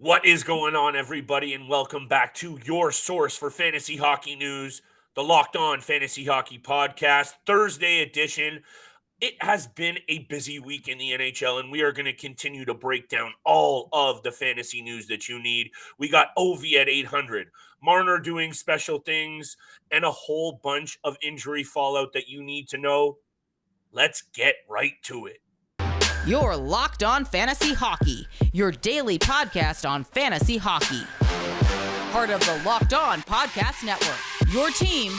What is going on, everybody, and welcome back to your source for fantasy hockey news, the Locked On Fantasy Hockey Podcast, Thursday edition. It has been a busy week in the NHL, and we are going to continue to break down all of the fantasy news that you need. We got Ovi at 800, Marner doing special things, and a whole bunch of injury fallout that you need to know. Let's get right to it. You're Locked On Fantasy Hockey, your daily podcast on fantasy hockey. Part of the Locked On Podcast Network, your team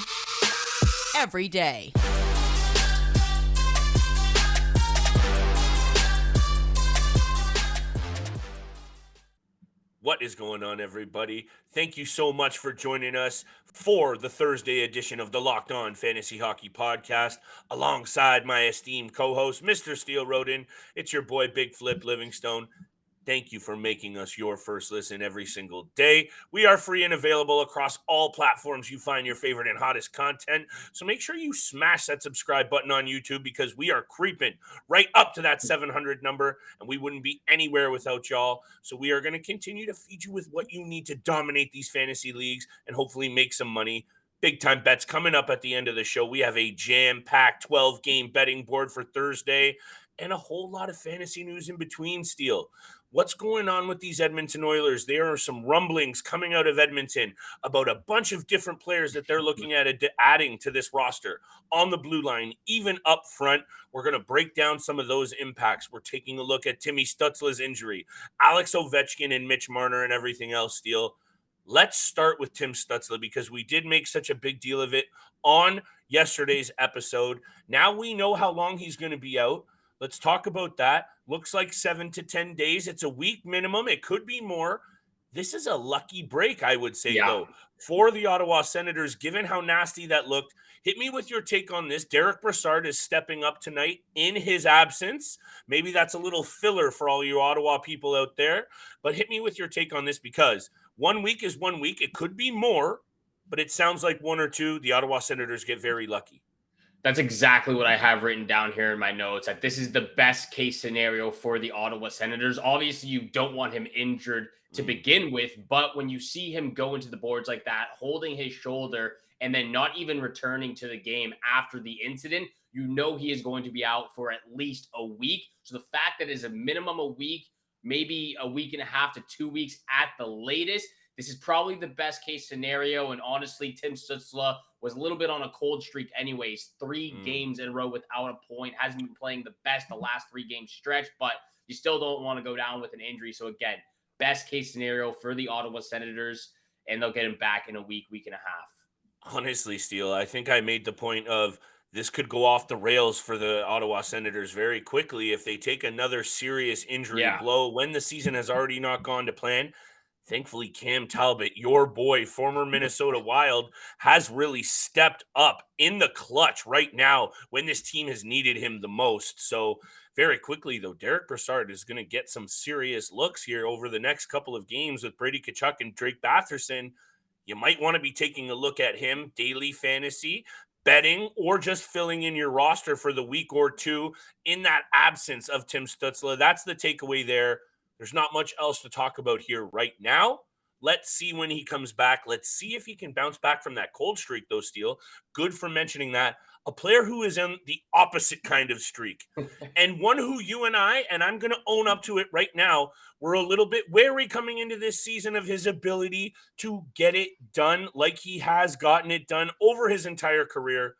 every day. What is going on, everybody? Thank you so much for joining us for the Thursday edition of the Locked On Fantasy Hockey Podcast. Alongside my esteemed co-host, Mr. Steele Roden, it's your boy, Big Flip Livingstone. Thank you for making us your first listen every single day. We are free and available across all platforms you find your favorite and hottest content. So make sure you smash that subscribe button on YouTube because we are creeping right up to that 700 number, and we wouldn't be anywhere without y'all. So we are going to continue to feed you with what you need to dominate these fantasy leagues and hopefully make some money. Big time bets coming up at the end of the show. We have a jam-packed 12-game betting board for Thursday and a whole lot of fantasy news in between, Steele. What's going on with these Edmonton Oilers? There are some rumblings coming out of Edmonton about a bunch of different players that they're looking at adding to this roster on the blue line, even up front. We're going to break down some of those impacts. We're taking a look at Timmy Stutzle's injury, Alex Ovechkin and Mitch Marner and everything else, Steele. Let's start with Tim Stutzle because we did make such a big deal of it on yesterday's episode. Now we know how long he's going to be out. Let's talk about that. Looks like 7 to 10 days. It's a week minimum. It could be more. This is a lucky break, I would say, though, for the Ottawa Senators, given how nasty that looked. Hit me with your take on this. Derrick Brassard is stepping up tonight in his absence. Maybe that's a little filler for all you Ottawa people out there. But hit me with your take on this because 1 week is 1 week. It could be more, but it sounds like 1 or 2. The Ottawa Senators get very lucky. That's exactly what I have written down here in my notes, that this is the best case scenario for the Ottawa Senators. Obviously, you don't want him injured to begin with, but when you see him go into the boards like that, holding his shoulder and then not even returning to the game after the incident, you know he is going to be out for at least a week. So the fact that it's a minimum a week, maybe a week and a half to 2 weeks at the latest, this is probably the best case scenario. And honestly, Tim Stutzle was a little bit on a cold streak anyways. 3 games in a row without a point. Hasn't been playing the best the last 3-game stretch, but you still don't want to go down with an injury. So again, best case scenario for the Ottawa Senators, and they'll get him back in a week, week and a half. Honestly, Steele, I think I made the point of this could go off the rails for the Ottawa Senators very quickly if they take another serious injury blow when the season has already not gone to plan. Thankfully, Cam Talbot, your boy, former Minnesota Wild, has really stepped up in the clutch right now when this team has needed him the most. So very quickly, though, Derrick Brassard is going to get some serious looks here over the next couple of games with Brady Tkachuk and Drake Batherson. You might want to be taking a look at him, daily fantasy, betting, or just filling in your roster for the week or two in that absence of Tim Stutzle. That's the takeaway there. There's not much else to talk about here right now. Let's see when he comes back. Let's see if he can bounce back from that cold streak, though, Steele. Good for mentioning that. A player who is in the opposite kind of streak. And one who you and I'm going to own up to it right now, we're a little bit wary coming into this season of his ability to get it done like he has gotten it done over his entire career.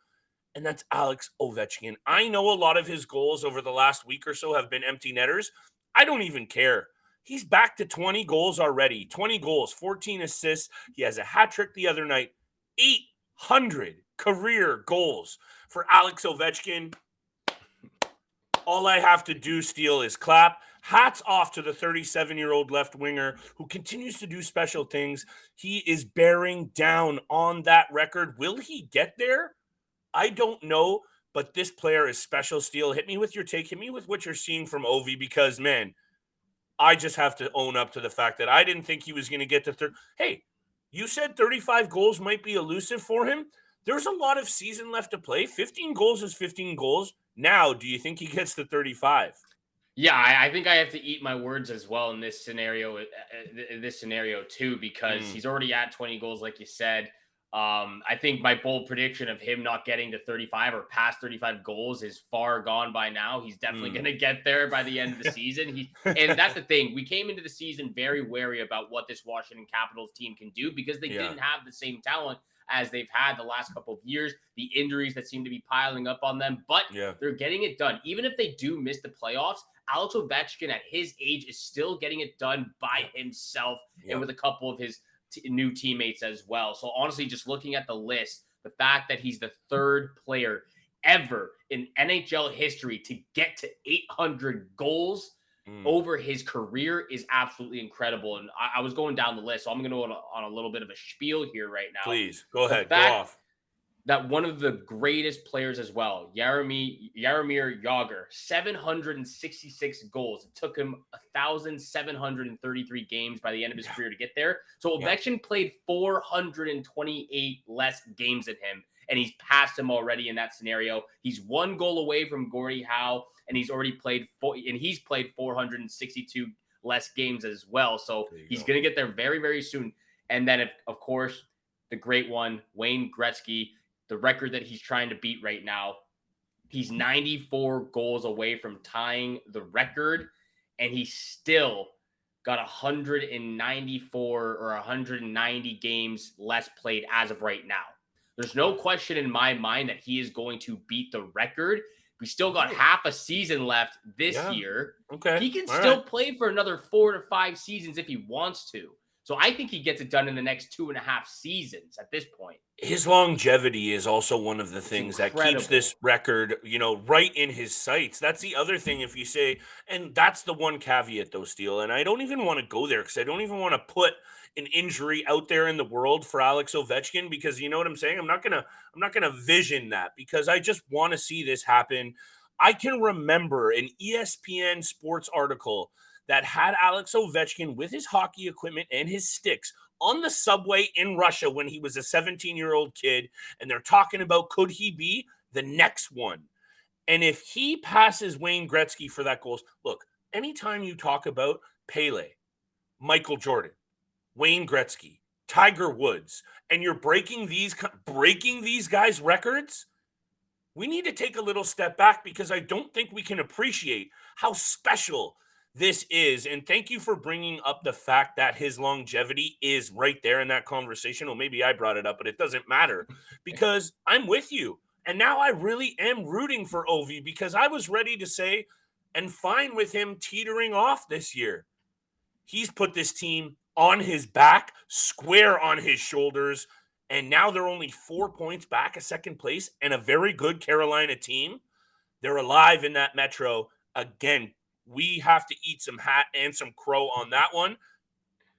And that's Alex Ovechkin. I know a lot of his goals over the last week or so have been empty netters. I don't even care. He's back to 20 goals already. 20 goals, 14 assists. He has a hat trick the other night. 800 career goals for Alex Ovechkin. All I have to do, Steele, is clap. Hats off to the 37-year-old left winger who continues to do special things. He is bearing down on that record. Will he get there? I don't know. But this player is special, Steele. Hit me with your take. Hit me with what you're seeing from Ovi because, man, I just have to own up to the fact that I didn't think he was going to get to 30. Hey, you said 35 goals might be elusive for him. There's a lot of season left to play. 15 goals is 15 goals. Now, do you think he gets to 35? Yeah, I think I have to eat my words as well in this scenario. This scenario too, because Mm, he's already at 20 goals, like you said. I think my bold prediction of him not getting to 35 or past 35 goals is far gone by now. He's definitely going mm. to get there by the end of the season. And that's the thing. We came into the season very wary about what this Washington Capitals team can do because they Yeah, didn't have the same talent as they've had the last couple of years. The injuries that seem to be piling up on them, but yeah, they're getting it done. Even if they do miss the playoffs, Alex Ovechkin at his age is still getting it done by himself and yep. with a couple of his new teammates as well. So honestly, just looking at the list, the fact that he's the third player ever in NHL history to get to 800 goals Mm. over his career is absolutely incredible. And I was going down the list, so I'm going to go on a little bit of a spiel here right now. Please go The ahead, go fact off. that one of the greatest players as well, Jaromir Jagr, 766 goals. It took him 1,733 games by the end of his Yeah, career to get there. So yeah. Ovechkin played 428 less games than him, and he's passed him already in that scenario. He's one goal away from Gordie Howe, and he's played 462 less games as well. So There you he's go. going to get there very, very soon. And then, of course, the great one, Wayne Gretzky, the record that he's trying to beat right now. He's 94 goals away from tying the record, and he still got 194 or 190 games less played as of right now. There's no question in my mind that he is going to beat the record. We still got half a season left this Yeah. year. Okay. He can All still right. play for another 4 to 5 seasons if he wants to. So I think he gets it done in the next 2.5 seasons at this point. His longevity is also one of the It's things that keeps incredible. this record, right in his sights. That's the other thing, if you say, and that's the one caveat, though, Steele. And I don't even want to go there because I don't even want to put an injury out there in the world for Alex Ovechkin because you know what I'm saying. I'm not gonna vision that because I just want to see this happen. I can remember an ESPN sports article that had Alex Ovechkin with his hockey equipment and his sticks on the subway in Russia when he was a 17-year-old kid, and they're talking about could he be the next one? And if he passes Wayne Gretzky for that goals, look, anytime you talk about Pele, Michael Jordan, Wayne Gretzky, Tiger Woods, and you're breaking these guys' records, we need to take a little step back because I don't think we can appreciate how special this is. And thank you for bringing up the fact that his longevity is right there in that conversation. Well, maybe I brought it up, but it doesn't matter because I'm with you. And now I really am rooting for Ovi because I was ready to say and fine with him teetering off this year. He's put this team on his back, square on his shoulders, and now they're only 4 points back of second place and a very good Carolina team. They're alive in that Metro. Again, we have to eat some hat and some crow on that one.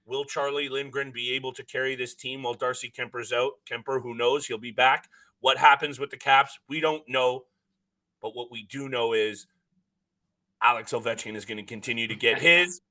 Will Charlie Lindgren be able to carry this team while Darcy Kemper's out? Kemper, who knows? He'll be back. What happens with the Caps? We don't know. But what we do know is Alex Ovechkin is going to continue to get his.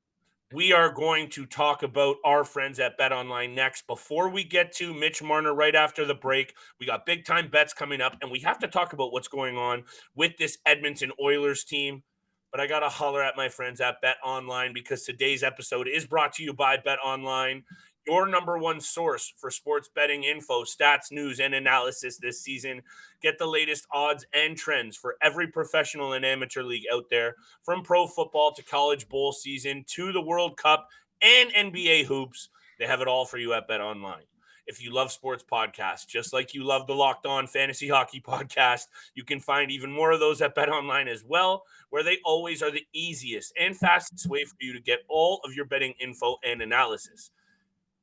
We are going to talk about our friends at Bet Online next. Before we get to Mitch Marner right after the break, we got big time bets coming up, and we have to talk about what's going on with this Edmonton Oilers team. But I got to holler at my friends at Bet Online because today's episode is brought to you by Bet Online, your number one source for sports betting info, stats, news, and analysis this season. Get the latest odds and trends for every professional and amateur league out there, from pro football to college bowl season to the World Cup and NBA hoops. They have it all for you at Bet Online. If you love sports podcasts, just like you love the Locked On Fantasy Hockey podcast, you can find even more of those at Bet Online as well, where they always are the easiest and fastest way for you to get all of your betting info and analysis.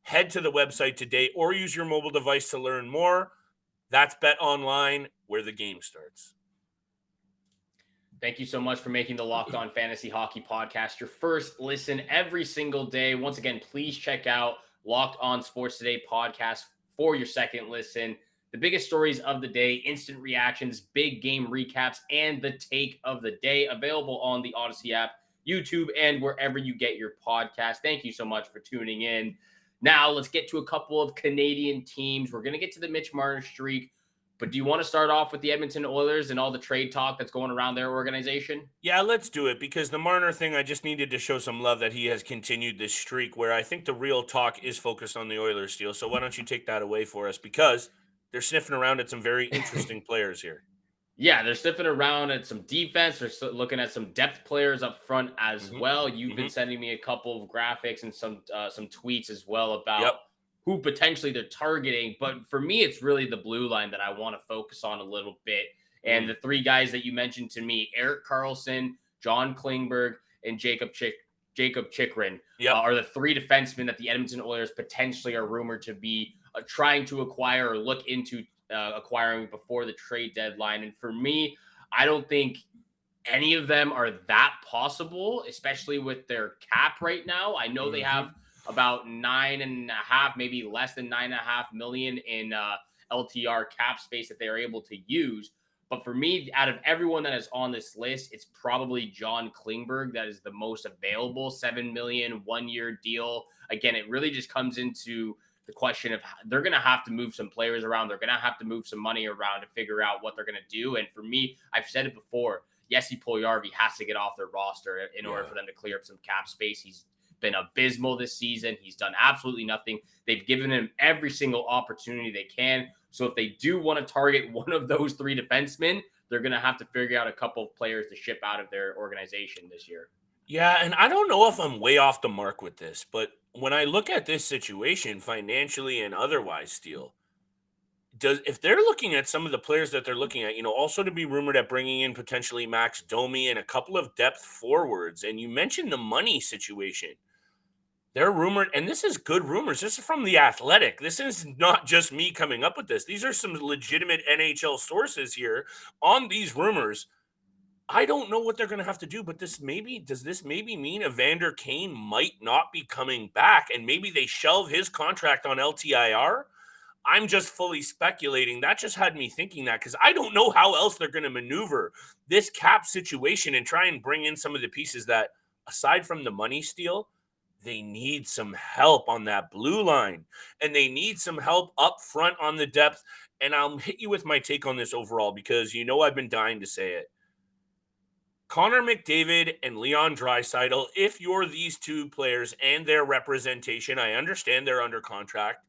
Head to the website today or use your mobile device to learn more. That's Bet Online, where the game starts. Thank you so much for making the Locked On Fantasy Hockey podcast your first listen every single day. Once again, please check out Locked On Sports Today podcast for your second listen. The biggest stories of the day, instant reactions, big game recaps, and the take of the day available on the Odyssey app, YouTube, and wherever you get your podcast. Thank you so much for tuning in. Now, let's get to a couple of Canadian teams. We're going to get to the Mitch Marner streak. But do you want to start off with the Edmonton Oilers and all the trade talk that's going around their organization? Yeah, let's do it, because the Marner thing, I just needed to show some love that he has continued this streak where I think the real talk is focused on the Oilers deal. So why don't you take that away for us? Because they're sniffing around at some very interesting players here. Yeah, they're sniffing around at some defense. They're looking at some depth players up front as Mm-hmm. well. You've Mm-hmm. been sending me a couple of graphics and some tweets as well about Yep. who potentially they're targeting. But for me, it's really the blue line that I want to focus on a little bit. And the three guys that you mentioned to me, Erik Karlsson, John Klingberg, and Jacob Chikrin, Yep. are the three defensemen that the Edmonton Oilers potentially are rumored to be trying to acquire or look into acquiring before the trade deadline. And for me, I don't think any of them are that possible, especially with their cap right now. I know they have about 9.5, maybe less than 9.5 million in LTR cap space that they're able to use. But for me, out of everyone that is on this list, it's probably John Klingberg that is the most available. 7 million, 1-year deal. Again, it really just comes into the question of they're going to have to move some players around. They're going to have to move some money around to figure out what they're going to do. And for me, I've said it before, Jesse Puljujarvi has to get off their roster in order for them to clear up some cap space. He's been abysmal this season. He's done absolutely nothing. They've given him every single opportunity they can. So if they do want to target one of those three defensemen, they're going to have to figure out a couple of players to ship out of their organization this year. Yeah, and I don't know if I'm way off the mark with this, but when I look at this situation financially and otherwise, Steele, if they're looking at some of the players that they're looking at, also to be rumored at bringing in potentially Max Domi and a couple of depth forwards, and you mentioned the money situation. They're rumored, and this is good rumors. This is from The Athletic. This is not just me coming up with this. These are some legitimate NHL sources here on these rumors. I don't know what they're going to have to do, but does this maybe mean Evander Kane might not be coming back, and maybe they shelve his contract on LTIR? I'm just fully speculating. That just had me thinking that, because I don't know how else they're going to maneuver this cap situation and try and bring in some of the pieces that, aside from the money steal, they need some help on that blue line, and they need some help up front on the depth. And I'll hit you with my take on this overall, because I've been dying to say it. Connor McDavid and Leon Draisaitl, if you're these two players and their representation, I understand they're under contract,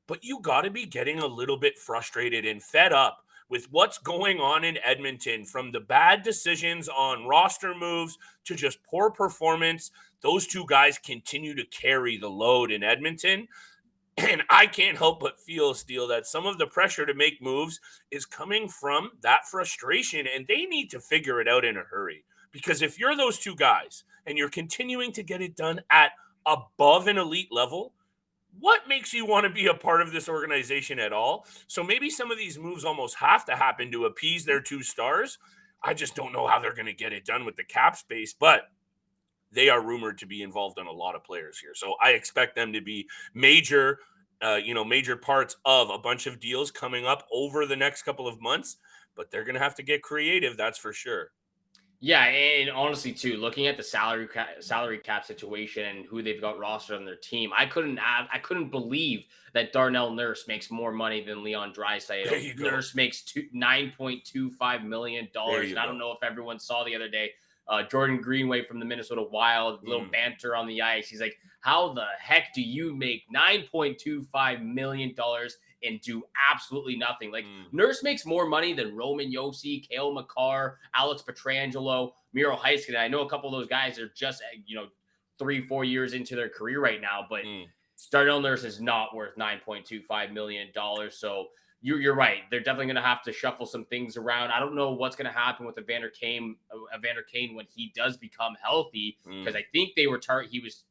but you got to be getting a little bit frustrated and fed up with what's going on in Edmonton, from the bad decisions on roster moves to just poor performance. Those two guys continue to carry the load in Edmonton. And I can't help but feel, Steele, that some of the pressure to make moves is coming from that frustration, and they need to figure it out in a hurry. Because if you're those two guys and you're continuing to get it done at above an elite level, what makes you want to be a part of this organization at all? So maybe some of these moves almost have to happen to appease their two stars. I just don't know how they're going to get it done with the cap space, but they are rumored to be involved in a lot of players here. So I expect them to be major parts of a bunch of deals coming up over the next couple of months, but they're going to have to get creative. That's for sure. Yeah, and honestly, too, looking at the salary cap situation and who they've got rostered on their team, I couldn't believe that Darnell Nurse makes more money than Leon Draisaitl. Nurse makes $9.25 million, and I don't know if everyone saw the other day. Jordan Greenway from the Minnesota Wild, little banter on the ice. He's like, "How the heck do you make $9.25 million and do absolutely nothing?" Like, Nurse makes more money than Roman Josi, Cale Makar, Alex Pietrangelo, Miro Heiskanen. I know a couple of those guys are just 3-4 years into their career right now, but Darnell Nurse is not worth $9.25 million. So you're right. They're definitely going to have to shuffle some things around. I don't know what's going to happen with Evander Kane when he does become healthy, because I think he was,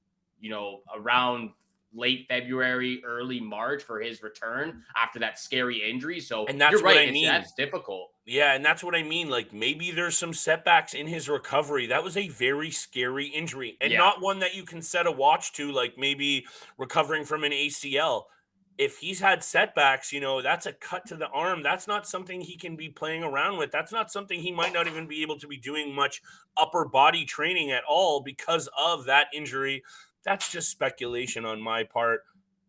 around late February, early March for his return after that scary injury. So and that's you're right. what I mean. That's difficult. Yeah, and that's what I mean. Like, maybe there's some setbacks in his recovery. That was a very scary injury, and not one that you can set a watch to, like maybe recovering from an ACL. If he's had setbacks, that's a cut to the arm. That's not something he can be playing around with. That's not something he might not even be able to be doing much upper body training at all because of that injury. That's just speculation on my part.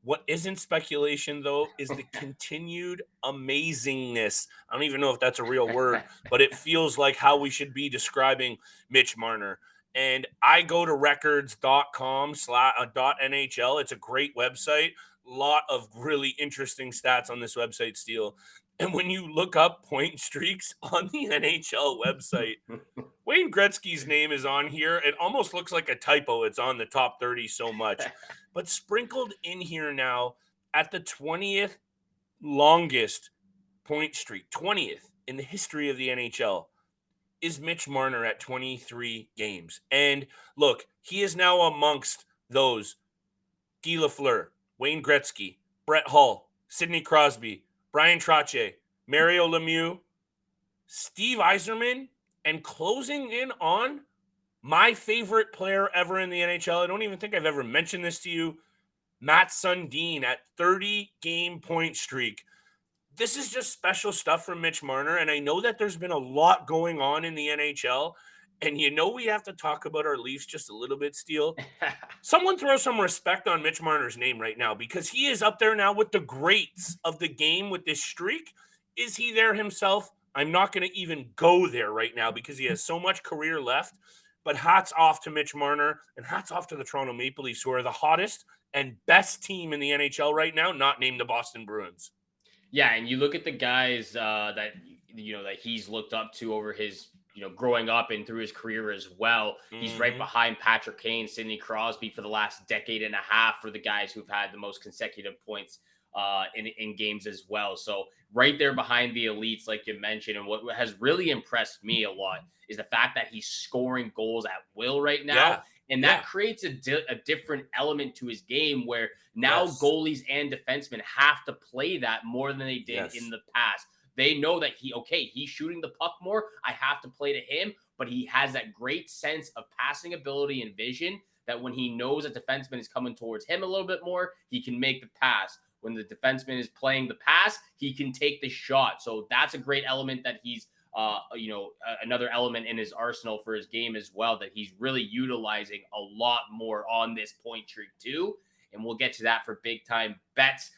What isn't speculation, though, is the continued amazingness. I don't even know if that's a real word, but it feels like how we should be describing Mitch Marner. And I go to records.com/.nhl. It's a great website. A lot of really interesting stats on this website, Steele. And when you look up point streaks on the NHL website, Wayne Gretzky's name is on here. It almost looks like a typo. It's on the top 30 so much. But sprinkled in here now at the 20th longest point streak, 20th in the history of the NHL, is Mitch Marner at 23 games. And look, he is now amongst those Guy Lafleur, Wayne Gretzky, Brett Hull, Sidney Crosby, Brian Trottier, Mario Lemieux, Steve Yzerman, and closing in on my favorite player ever in the NHL. I don't even think I've ever mentioned this to you. Matt Sundin at 30-game point streak. This is just special stuff from Mitch Marner, and I know that there's been a lot going on in the NHL, and we have to talk about our Leafs just a little bit, Steele. Someone throw some respect on Mitch Marner's name right now, because he is up there now with the greats of the game with this streak. Is he there himself? I'm not going to even go there right now because he has so much career left. But hats off to Mitch Marner, and hats off to the Toronto Maple Leafs, who are the hottest and best team in the NHL right now, not named the Boston Bruins. Yeah, and you look at the guys that he's looked up to over his growing up and through his career as well. He's right behind Patrick Kane, Sidney Crosby for the last decade and a half for the guys who've had the most consecutive points in games as well. So right there behind the elites, like you mentioned. And what has really impressed me a lot is the fact that he's scoring goals at will right now. Yeah. And that creates a different element to his game where now goalies and defensemen have to play that more than they did in the past. They know that he's shooting the puck more. I have to play to him, but he has that great sense of passing ability and vision that when he knows a defenseman is coming towards him a little bit more, he can make the pass. When the defenseman is playing the pass, he can take the shot. So that's a great element that he's another element in his arsenal for his game as well that he's really utilizing a lot more on this point streak too. And we'll get to that for big time bets.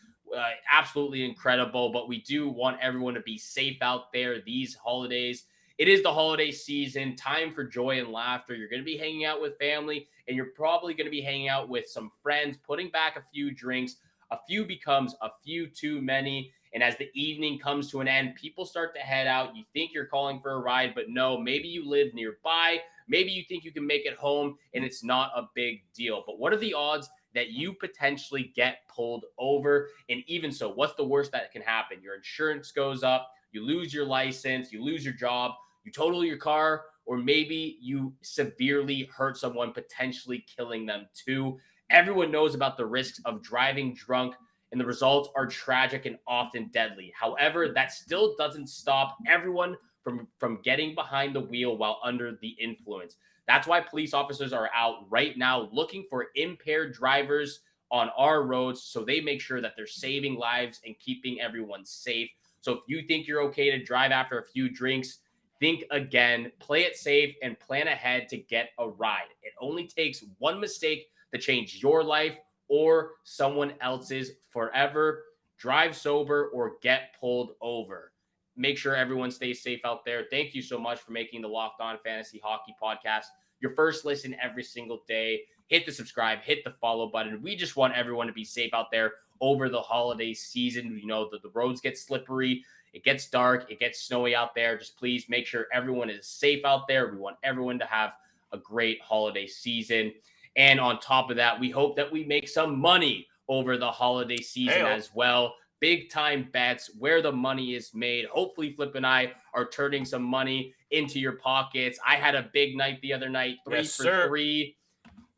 Absolutely incredible, but we do want everyone to be safe out there these holidays. It is the holiday season, time for joy and laughter. You're going to be hanging out with family, and you're probably going to be hanging out with some friends, putting back a few drinks. A few becomes a few too many. And as the evening comes to an end, people start to head out. You think you're calling for a ride, but no, maybe you live nearby. Maybe you think you can make it home and it's not a big deal. But what are the odds that you potentially get pulled over? And even so, what's the worst that can happen? Your insurance goes up, you lose your license, you lose your job, you total your car, or maybe you severely hurt someone, potentially killing them too. Everyone knows about the risks of driving drunk, and the results are tragic and often deadly. However, that still doesn't stop everyone from getting behind the wheel while under the influence. That's why police officers are out right now looking for impaired drivers on our roads, so they make sure that they're saving lives and keeping everyone safe. So if you think you're okay to drive after a few drinks, think again, play it safe, and plan ahead to get a ride. It only takes one mistake to change your life or someone else's forever. Drive sober or get pulled over. Make sure everyone stays safe out there. Thank you so much for making the Locked On Fantasy Hockey Podcast your first listen every single day. Hit the subscribe, hit the follow button. We just want everyone to be safe out there over the holiday season. You know, the roads get slippery. It gets dark. It gets snowy out there. Just please make sure everyone is safe out there. We want everyone to have a great holiday season. And on top of that, we hope that we make some money over the holiday season as well. Big time bets where the money is made. Hopefully, Flip and I are turning some money into your pockets. I had a big night the other night, 3 for 3.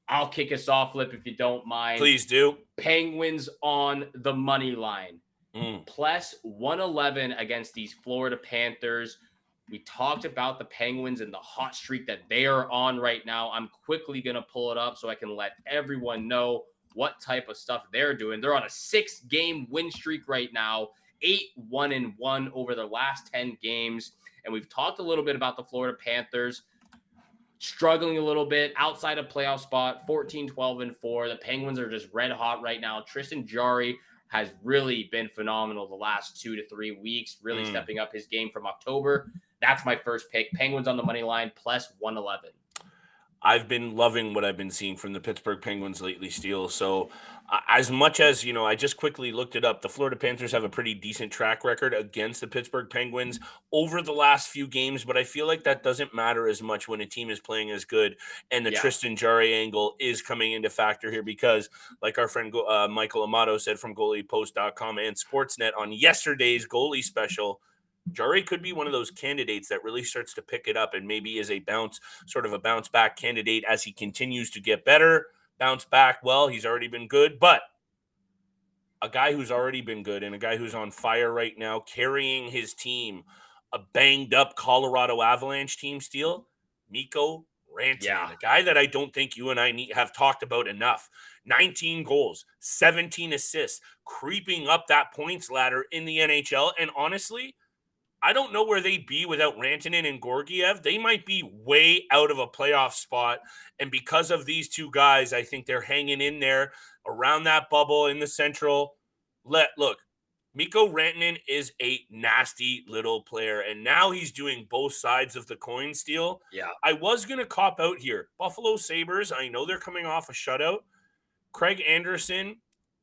I'll kick us off, Flip, if you don't mind. Please do. Penguins on the money line. Plus 111 against these Florida Panthers. We talked about the Penguins and the hot streak that they are on right now. I'm quickly going to pull it up so I can let everyone know what type of stuff they're doing. They're on a 6-game win streak right now, 8-1-1 over the last 10 games. And we've talked a little bit about the Florida Panthers. struggling a little bit outside of playoff spot, 14-12-4. The Penguins are just red hot right now. Tristan Jarry has really been phenomenal the last 2 to 3 weeks, really stepping up his game from October. That's my first pick. Penguins on the money line, plus 111. I've been loving what I've been seeing from the Pittsburgh Penguins lately, Steele. So, as much as, I just quickly looked it up. The Florida Panthers have a pretty decent track record against the Pittsburgh Penguins over the last few games, but I feel like that doesn't matter as much when a team is playing as good. And the Tristan Jarry angle is coming into factor here because, like our friend Michael Amato said from goaliepost.com and Sportsnet on yesterday's goalie special, Jarry could be one of those candidates that really starts to pick it up and maybe is a bounce back candidate as he continues to get better. Bounce back, well, he's already been good, but a guy who's already been good and a guy who's on fire right now, carrying his team, a banged up Colorado Avalanche team, Steele, Mikko Rantanen, a guy that I don't think you and I have talked about enough. 19 goals, 17 assists, creeping up that points ladder in the NHL, and honestly, I don't know where they'd be without Rantanen and Georgiev. They might be way out of a playoff spot. And because of these two guys, I think they're hanging in there around that bubble in the Central. Look, Mikko Rantanen is a nasty little player. And now he's doing both sides of the coin, Steele. Yeah. I was going to cop out here. Buffalo Sabres, I know they're coming off a shutout. Craig Anderson,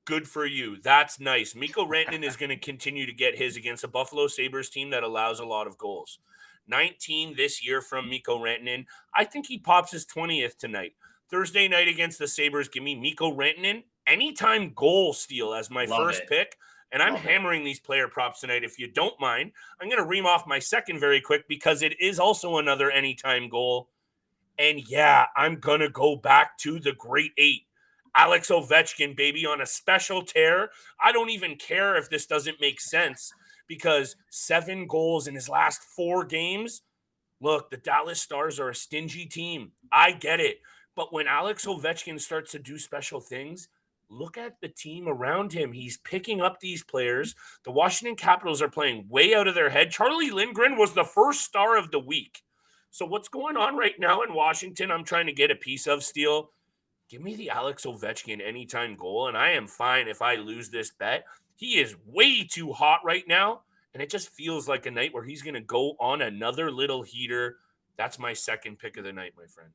good for you. That's nice. Mikko Rantanen is going to continue to get his against a Buffalo Sabres team that allows a lot of goals. 19 this year from Mikko Rantanen. I think he pops his 20th tonight. Thursday night against the Sabres, give me Mikko Rantanen. Anytime goal steal as my first pick. And I'm hammering these player props tonight. If you don't mind, I'm going to ream off my second very quick because it is also another anytime goal. And yeah, I'm going to go back to the great 8. Alex Ovechkin, baby, on a special tear. I don't even care if this doesn't make sense because 7 goals in his last 4 games. Look, the Dallas Stars are a stingy team. I get it. But when Alex Ovechkin starts to do special things, look at the team around him. He's picking up these players. The Washington Capitals are playing way out of their head. Charlie Lindgren was the first star of the week. So what's going on right now in Washington, I'm trying to get a piece of, Steele. Give me the Alex Ovechkin anytime goal, and I am fine if I lose this bet. He is way too hot right now, and it just feels like a night where he's going to go on another little heater. That's my second pick of the night, my friend.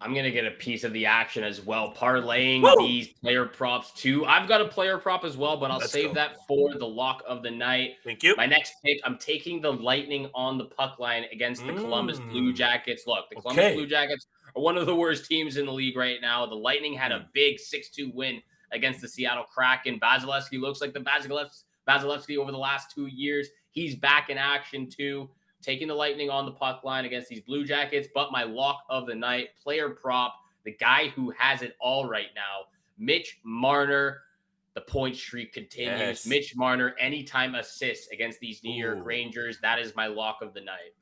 I'm going to get a piece of the action as well, parlaying these player props too. I've got a player prop as well, but I'll save that for the lock of the night. Thank you. My next pick, I'm taking the Lightning on the puck line against the Columbus Blue Jackets. Look, the Columbus Blue Jackets are one of the worst teams in the league right now. The Lightning had a big 6-2 win against the Seattle Kraken. Vasilevsky looks like the Vasilevsky over the last 2 years. He's back in action too. Taking the Lightning on the puck line against these Blue Jackets, but my lock of the night, player prop, the guy who has it all right now, Mitch Marner. The point streak continues. Yes. Mitch Marner, anytime assists against these New York Rangers. That is my lock of the night.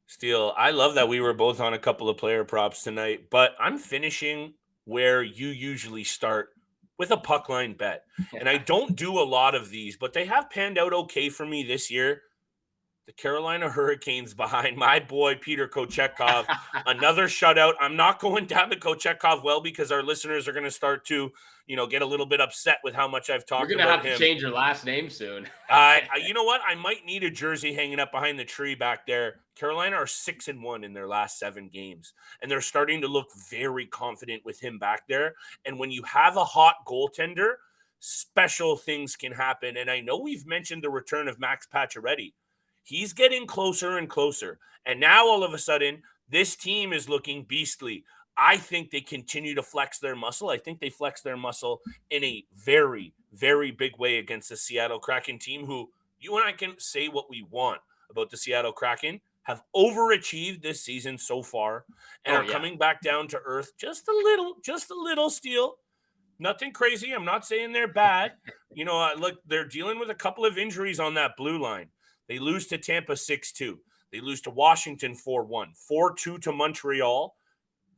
Steele, I love that we were both on a couple of player props tonight, but I'm finishing where you usually start with a puck line bet. And I don't do a lot of these, but they have panned out okay for me this year. The Carolina Hurricanes behind my boy, Peter Tkachuk. Another shutout. I'm not going down to Tkachuk well because our listeners are going to start to, get a little bit upset with how much I've talked about him. You're going to have to change your last name soon. You know what? I might need a jersey hanging up behind the tree back there. Carolina are 6-1 in their last 7 games, and they're starting to look very confident with him back there. And when you have a hot goaltender, special things can happen. And I know we've mentioned the return of Max Pacioretty. He's getting closer and closer. And now all of a sudden, this team is looking beastly. I think they continue to flex their muscle. I think they flex their muscle in a very, very big way against the Seattle Kraken team, who you and I can say what we want about the Seattle Kraken, have overachieved this season so far and are coming back down to earth just a little, Steele. Nothing crazy. I'm not saying they're bad. Look, they're dealing with a couple of injuries on that blue line. They lose to Tampa 6-2. They lose to Washington 4-1. 4-2 to Montreal.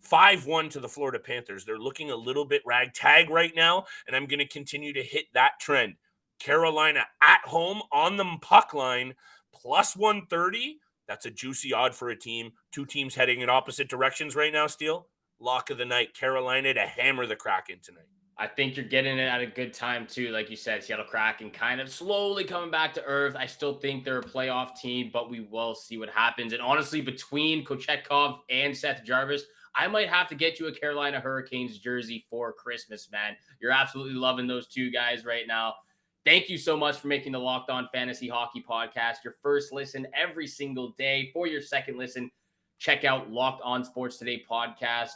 5-1 to the Florida Panthers. They're looking a little bit ragtag right now, and I'm going to continue to hit that trend. Carolina at home on the puck line, plus 130. That's a juicy odd for a team. Two teams heading in opposite directions right now, Steele. Lock of the night, Carolina to hammer the Kraken tonight. I think you're getting it at a good time, too. Like you said, Seattle Kraken kind of slowly coming back to earth. I still think they're a playoff team, but we will see what happens. And honestly, between Kochetkov and Seth Jarvis, I might have to get you a Carolina Hurricanes jersey for Christmas, man. You're absolutely loving those two guys right now. Thank you so much for making the Locked On Fantasy Hockey Podcast your first listen every single day. For your second listen, check out Locked On Sports Today podcast.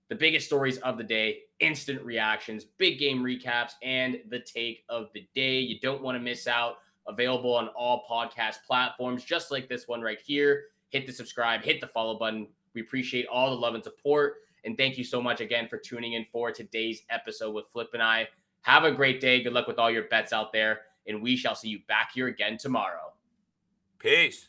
The biggest stories of the day, instant reactions, big game recaps, and the take of the day. You don't want to miss out. Available on all podcast platforms, just like this one right here. Hit the subscribe, hit the follow button. We appreciate all the love and support. And thank you so much again for tuning in for today's episode with Flip and I. Have a great day. Good luck with all your bets out there. And we shall see you back here again tomorrow. Peace.